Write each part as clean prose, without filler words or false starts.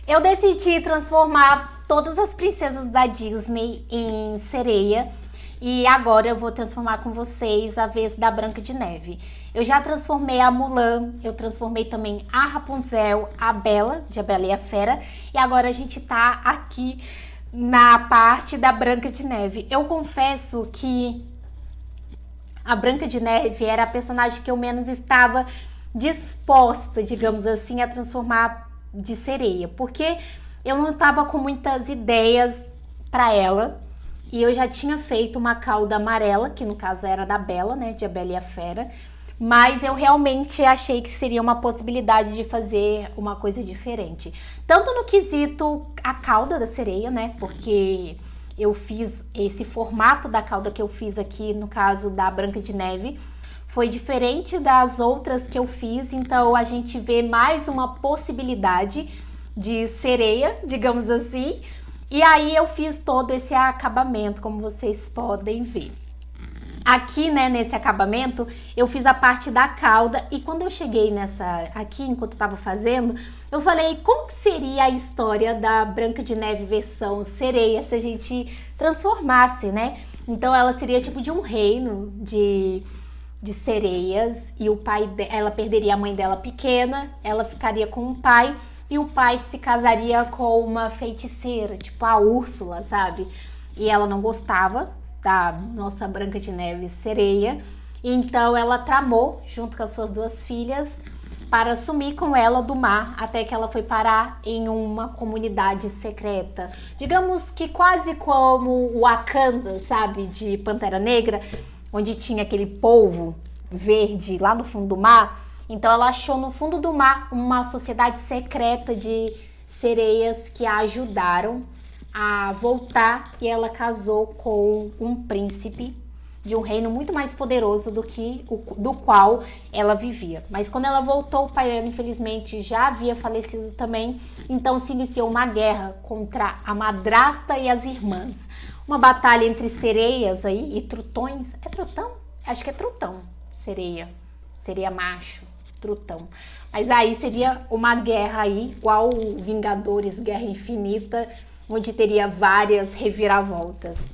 Eu decidi transformar todas as princesas da Disney em sereia. E agora eu vou transformar com vocês a vez da Branca de Neve. Eu já transformei a Mulan, eu transformei também a Rapunzel, a Bela, de A Bela e a Fera. E agora a gente tá aqui na parte da Branca de Neve. Eu confesso que a Branca de Neve era a personagem que eu menos estava disposta, digamos assim, a transformar de sereia. Porque eu não estava com muitas ideias para ela. E eu já tinha feito uma cauda amarela, que no caso era da Bela, né, de A Bela e a Fera. Mas eu realmente achei que seria uma possibilidade de fazer uma coisa diferente. Tanto no quesito a cauda da sereia, né, porque eu fiz esse formato da cauda que eu fiz aqui, no caso da Branca de Neve, foi diferente das outras que eu fiz. Então a gente vê mais uma possibilidade de sereia, digamos assim. E aí eu fiz todo esse acabamento, como vocês podem ver. Aqui, né, nesse acabamento, eu fiz a parte da cauda. E quando eu cheguei aqui, enquanto eu tava fazendo, eu falei, como que seria a história da Branca de Neve versão sereia se a gente transformasse, né? Então ela seria tipo de um reino de sereias. E o pai ela perderia a mãe dela pequena, ela ficaria com o pai. E o pai se casaria com uma feiticeira, tipo a Úrsula, sabe? E ela não gostava da nossa Branca de Neve sereia. Então ela tramou, junto com as suas duas filhas, para sumir com ela do mar, até que ela foi parar em uma comunidade secreta. Digamos que quase como o Wakanda, sabe? De Pantera Negra, onde tinha aquele polvo verde lá no fundo do mar. Então ela achou no fundo do mar uma sociedade secreta de sereias que a ajudaram a voltar, e ela casou com um príncipe de um reino muito mais poderoso do qual ela vivia. Mas quando ela voltou, o pai dela infelizmente já havia falecido também. Então se iniciou uma guerra contra a madrasta e as irmãs. Uma batalha entre sereias aí e trutões. É trutão? Acho que é trutão. Sereia macho. Trutão. Mas aí seria uma guerra aí, igual Vingadores, Guerra Infinita, onde teria várias reviravoltas.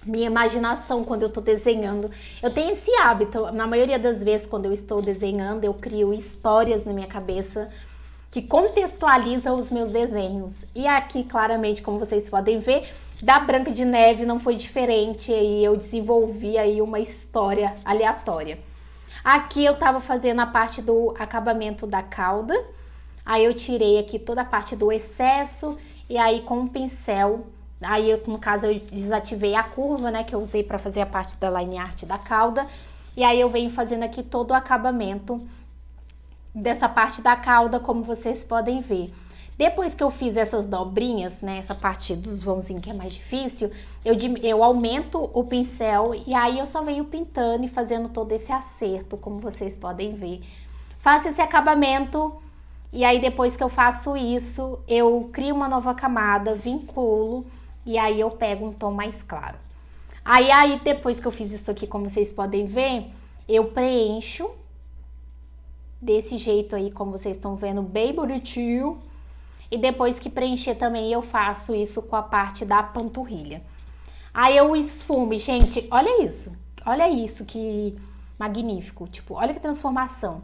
Minha imaginação quando eu tô desenhando, eu tenho esse hábito, na maioria das vezes quando eu estou desenhando, eu crio histórias na minha cabeça que contextualizam os meus desenhos. E aqui, claramente, como vocês podem ver, da Branca de Neve não foi diferente, e eu desenvolvi aí uma história aleatória. Aqui eu tava fazendo a parte do acabamento da cauda. Aí eu tirei aqui toda a parte do excesso. E aí com o pincel, aí no caso eu desativei a curva, né, que eu usei para fazer a parte da line art da cauda. E aí eu venho fazendo aqui todo o acabamento dessa parte da cauda, como vocês podem ver. Depois que eu fiz essas dobrinhas, né, essa parte dos vãozinhos que é mais difícil, eu aumento o pincel e aí eu só venho pintando e fazendo todo esse acerto, como vocês podem ver. Faço esse acabamento e aí depois que eu faço isso, eu crio uma nova camada, vinculo e aí eu pego um tom mais claro. Aí depois que eu fiz isso aqui, como vocês podem ver, eu preencho desse jeito aí, como vocês estão vendo, bem bonitinho. E depois que preencher também, eu faço isso com a parte da panturrilha. Aí eu esfumo, gente, olha isso que magnífico, tipo, olha que transformação.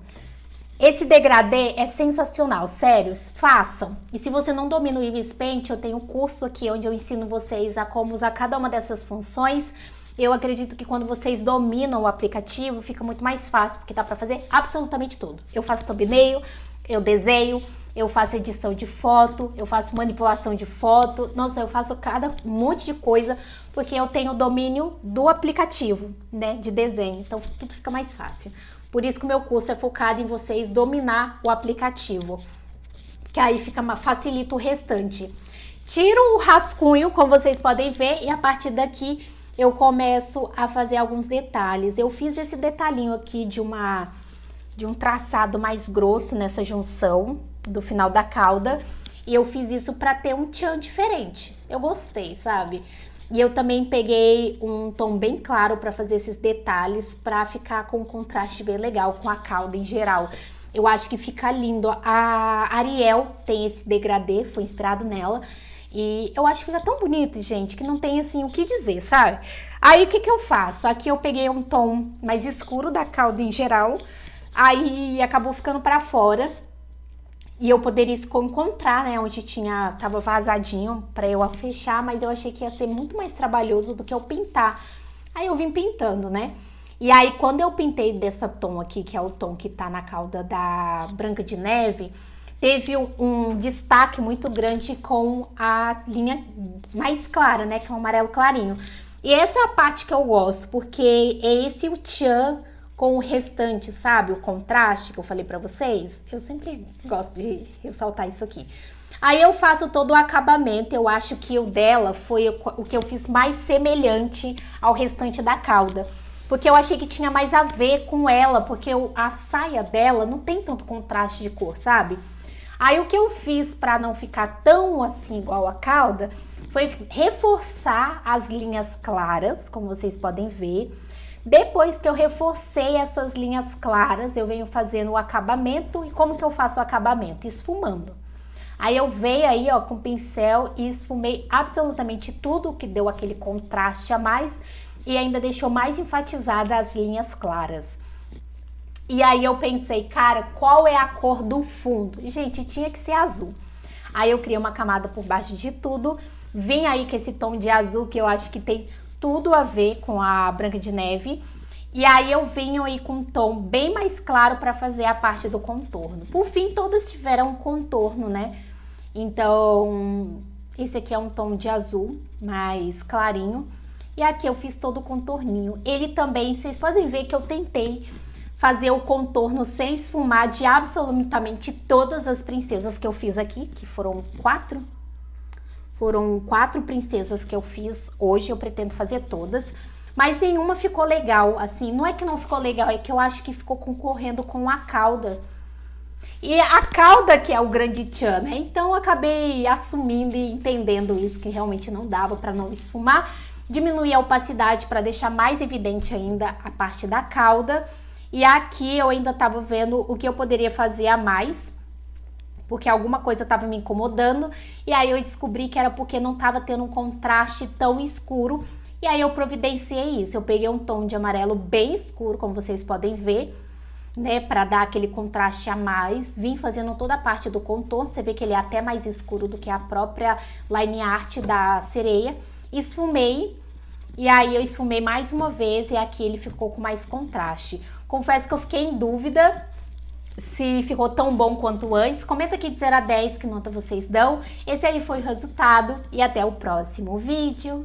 Esse degradê é sensacional, sério, façam. E se você não domina o Eevee Paint, eu tenho um curso aqui onde eu ensino vocês a como usar cada uma dessas funções. Eu acredito que quando vocês dominam o aplicativo, fica muito mais fácil, porque dá pra fazer absolutamente tudo. Eu faço thumbnail, eu desenho, eu faço edição de foto, eu faço manipulação de foto. Nossa, eu faço cada monte de coisa, porque eu tenho o domínio do aplicativo, né, de desenho. Então tudo fica mais fácil. Por isso que o meu curso é focado em vocês dominar o aplicativo, que aí facilita o restante. Tiro o rascunho, como vocês podem ver, e a partir daqui eu começo a fazer alguns detalhes. Eu fiz esse detalhinho aqui de um traçado mais grosso nessa junção do final da cauda, e eu fiz isso para ter um tchan diferente. Eu gostei, sabe? E eu também peguei um tom bem claro para fazer esses detalhes, para ficar com um contraste bem legal com a cauda em geral. Eu acho que fica lindo. A Ariel tem esse degradê, foi inspirado nela. E eu acho que fica tão bonito, gente, que não tem assim o que dizer, sabe? Aí o que que eu faço? Aqui eu peguei um tom mais escuro da cauda em geral. Aí acabou ficando pra fora. E eu poderia encontrar, né, onde tava vazadinho pra eu fechar, mas eu achei que ia ser muito mais trabalhoso do que eu pintar. Aí eu vim pintando, né? E aí quando eu pintei dessa tom aqui, que é o tom que tá na cauda da Branca de Neve, teve um destaque muito grande com a linha mais clara, né, que é o amarelo clarinho. E essa é a parte que eu gosto, porque é esse o tchan com o restante, sabe? O contraste que eu falei pra vocês. Eu sempre gosto de ressaltar isso aqui. Aí eu faço todo o acabamento. Eu acho que o dela foi o que eu fiz mais semelhante ao restante da cauda. Porque eu achei que tinha mais a ver com ela, porque a saia dela não tem tanto contraste de cor, sabe? Aí o que eu fiz pra não ficar tão assim igual a cauda foi reforçar as linhas claras, como vocês podem ver. Depois que eu reforcei essas linhas claras, eu venho fazendo o acabamento. E como que eu faço o acabamento? Esfumando. Aí eu venho aí, ó, com o pincel e esfumei absolutamente tudo que deu aquele contraste a mais e ainda deixou mais enfatizada as linhas claras. E aí eu pensei, cara, qual é a cor do fundo? Gente, tinha que ser azul. Aí eu criei uma camada por baixo de tudo. Vim aí com esse tom de azul que eu acho que tem tudo a ver com a Branca de Neve. E aí eu venho aí com um tom bem mais claro para fazer a parte do contorno. Por fim, todas tiveram um contorno, né? Então, esse aqui é um tom de azul mais clarinho. E aqui eu fiz todo o contorninho. Ele também, vocês podem ver que eu tentei fazer o contorno sem esfumar de absolutamente todas as princesas que eu fiz aqui, que foram 4. Foram 4 princesas que eu fiz hoje, eu pretendo fazer todas, mas nenhuma ficou legal, assim, não é que não ficou legal, é que eu acho que ficou concorrendo com a cauda. E a cauda que é o grande tchan, né? Então eu acabei assumindo e entendendo isso, que realmente não dava para não esfumar, diminuir a opacidade para deixar mais evidente ainda a parte da cauda. E aqui eu ainda tava vendo o que eu poderia fazer a mais, porque alguma coisa estava me incomodando, e aí eu descobri que era porque não estava tendo um contraste tão escuro, e aí eu providenciei isso. Eu peguei um tom de amarelo bem escuro, como vocês podem ver, né, para dar aquele contraste a mais. Vim fazendo toda a parte do contorno, você vê que ele é até mais escuro do que a própria line art da sereia. Esfumei, e aí eu esfumei mais uma vez, e aqui ele ficou com mais contraste. Confesso que eu fiquei em dúvida se ficou tão bom quanto antes. Comenta aqui de 0 a 10 que nota vocês dão. Esse aí foi o resultado e até o próximo vídeo.